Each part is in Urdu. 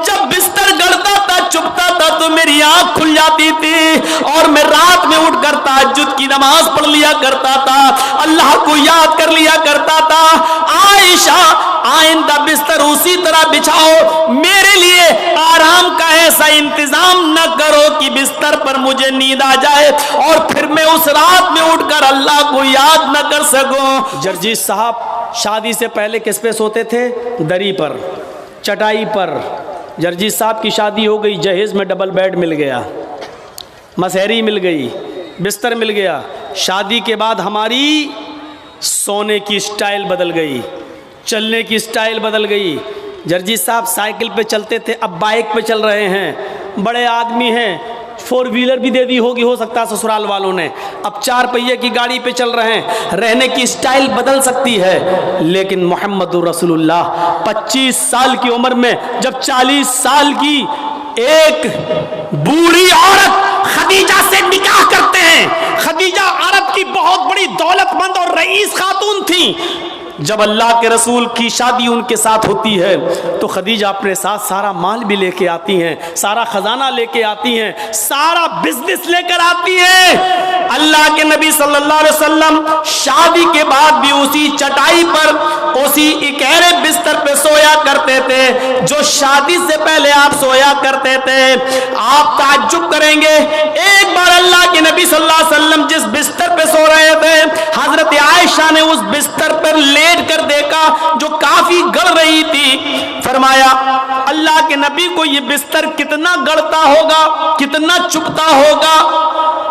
جب بستر گڑتا تھا چپتا تھا تو میری آنکھ کھل جاتی تھی اور میں رات میں اٹھ کر تہجد کی نماز پڑھ لیا کرتا تھا, اللہ کو یاد کر لیا کرتا تھا. عائشہ آئندہ بستر اسی طرح بچھاؤ, میرے لیے آرام کا ایسا انتظام نہ کرو کہ بستر پر مجھے نیند آ جائے اور پھر میں اس رات میں اٹھ کر اللہ کو یاد نہ کر سکوں. جرجیت صاحب شادی سے پہلے کس پہ سوتے تھے؟ دری پر, چٹائی پر. جرجیت صاحب کی شادی ہو گئی, جہیز میں ڈبل بیڈ مل گیا, مسہری مل گئی, بستر مل گیا. شادی کے بعد ہماری سونے کی سٹائل بدل گئی, چلنے کی سٹائل بدل گئی. جرجیت صاحب سائیکل پہ چلتے تھے, اب بائک پہ چل رہے ہیں. بڑے آدمی ہیں, فور ویلر بھی دے دی ہوگی ہو سکتا ہے سسرال والوں نے, اب 4 پہیے کی گاڑی پہ چل رہے ہیں. رہنے کی سٹائل بدل سکتی ہے, لیکن محمد رسول اللہ 25 سال کی عمر میں جب 40 سال کی ایک بوڑھی عورت خدیجہ سے نکاح کرتے ہیں. خدیجہ عرب کی بہت بڑی دولت مند اور رئیس خاتون تھی. جب اللہ کے رسول کی شادی ان کے ساتھ ہوتی ہے تو خدیجہ اپنے ساتھ سارا مال بھی لے کے آتی ہیں, سارا خزانہ لے کے آتی ہیں, سارا بزنس لے کر آتی ہیں. اللہ کے نبی صلی اللہ علیہ وسلم شادی کے بعد بھی اسی چٹائی پر, اسی اکیرے بستر پہ سویا کرتے تھے جو شادی سے پہلے آپ سویا کرتے تھے. آپ تعجب کریں گے, ایک بار اللہ کے نبی صلی اللہ علیہ وسلم جس بستر پہ سو رہے تھے, حضرت عائشہ نے اس بستر پر لیٹ کر دیکھا جو کافی گڑ رہی تھی. فرمایا اللہ کے نبی کو یہ بستر کتنا گڑتا ہوگا, کتنا چپتا ہوگا.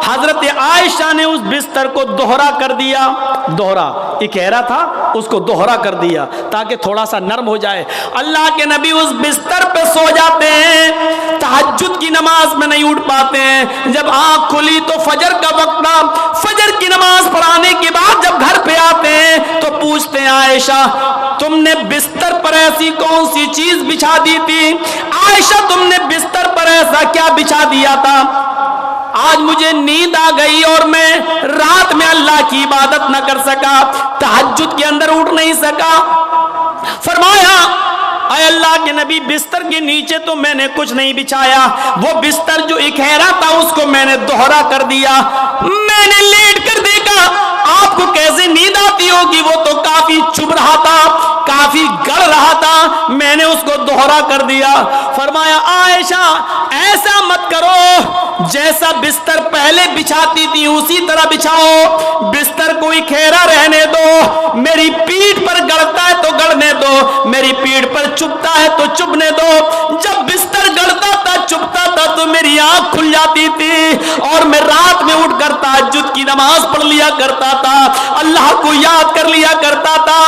حضرت عائشہ نے اس بستر کو دوہرا کر دیا, دوہرا اکیرا تھا اس کو دوہرا کر دیا تاکہ تھوڑا سا نرم ہو جائے. اللہ کے نبی اس بستر پہ سو جاتے ہیں, تہجد کی نماز میں نہیں اٹھ پاتے ہیں. جب آنکھ کھلی تو فجر کا وقت تھا. فجر کی نماز پڑھانے کے بعد جب گھر پہ آتے ہیں تو پوچھتے ہیں عائشہ تم نے بستر پر ایسی کون سی چیز بچھا دی تھی؟ عائشہ تم نے بستر پر ایسا کیا بچھا دیا تھا؟ آج مجھے نیند آ گئی اور میں رات میں اللہ کی عبادت نہ کر سکا, تہجد کے اندر اٹھ نہیں سکا. فرمایا اے اللہ کے نبی بستر کے نیچے تو میں نے کچھ نہیں بچھایا, وہ بستر جو اکھیرا تھا اس کو میں نے دوہرا کر دیا. میں نے لیٹ کر دیکھا آپ کو کیسے نیند آتی ہوگی, وہ تو کافی چبھ رہا تھا, کافی گڑ رہا تھا, میں نے اس کو دوہرا کر دیا. فرمایا عائشہ ایسا مت کرو, جیسا بستر پہلے بچھاتی تھی اسی طرح بچھاؤ. بستر کو اکھیرا رہنے دو, میری پیٹھ پر گڑتا ہے تو گڑنے دو, میری پیٹھ پر چبھتا ہے تو چبھنے دو. جب بستر گڑتا تھا چبھتا تھا تو میری آنکھ کھل جاتی تھی اور میں رات میں اٹھ کر تہجد کی نماز پڑھ لیا کرتا تھا, اللہ کو یاد کر لیا کرتا تھا.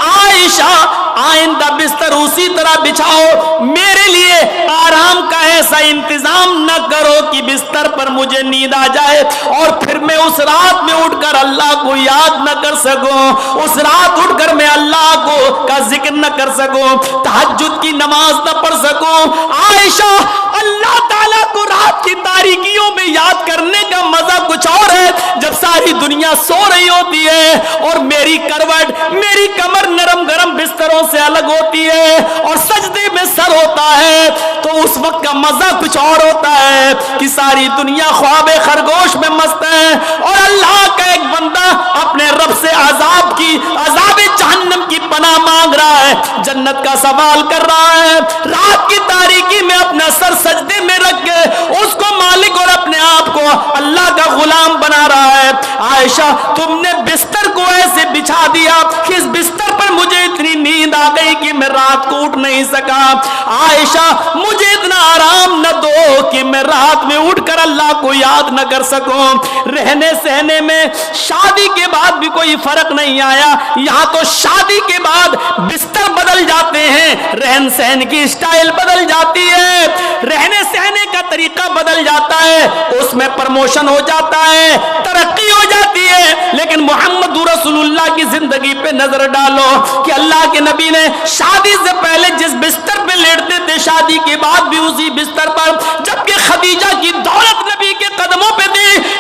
عائشہ آئندہ بستر اسی طرح بچھاؤ, میرے لیے آرام کا ایسا انتظام نہ کرو کہ بستر پر مجھے نیند آ جائے اور پھر میں اس رات میں اٹھ کر اللہ کو یاد نہ کر سکوں, اس رات اٹھ کر میں اللہ کو کا ذکر نہ کر سکوں, تہجد کی نماز نہ پڑھ سکوں. عائشہ اللہ تعالیٰ کو رات کی تاریکیوں میں یاد کرنے کا مزہ کچھ اور ہے جب ساری دنیا سو رہی ہوتی ہے اور میری کروٹ, میری کمر نرم گرم بستروں سے الگ ہوتی ہے اور سجدے میں سر ہوتا ہے, تو اس وقت کا مزہ کچھ اور ہوتا ہے کہ ساری دنیا خواب خرگوش میں مست ہے اور اللہ کا ایک بندہ اپنے رب سے عذاب جہنم کی پناہ مانگ رہا ہے, جنت کا سوال کر رہا ہے, رات کی تاریکی میں اپنا سر سجدے میں رکھ کے اس کو مالک اور اپنے آپ کو اللہ کا غلام بنا رہا ہے. عائشہ تم نے بستر کو ایسے بچھا دیا کہ اس بستر پر مجھے اتنی نیند آ گئی کہ میں رات کو اٹھ نہیں سکا. عائشہ مجھے اتنا آرام نہ دو کہ میں رات میں اٹھ کر اللہ کو یاد نہ کر سکوں. رہنے سہنے میں شادی کے بعد بھی کوئی فرق نہیں آیا, یہاں تو شادی کے بعد بستر بدل جاتے ہیں, رہن سہن کی سٹائل بدل جاتی ہے, رہنے سہنے کا طریقہ بدل جاتا ہے, اس میں پرموشن ہو جاتا ہے, ترقی ہو جاتی ہے. لیکن محمد رسول اللہ کی زندگی پہ نظر ڈالو کہ اللہ کے نبی نے شادی سے پہلے جس بستر پہ لیٹتے تھے شادی کے بعد بھی اسی بستر پر, جبکہ خدیجہ کی دولت نبی کے قدموں پہ تھی,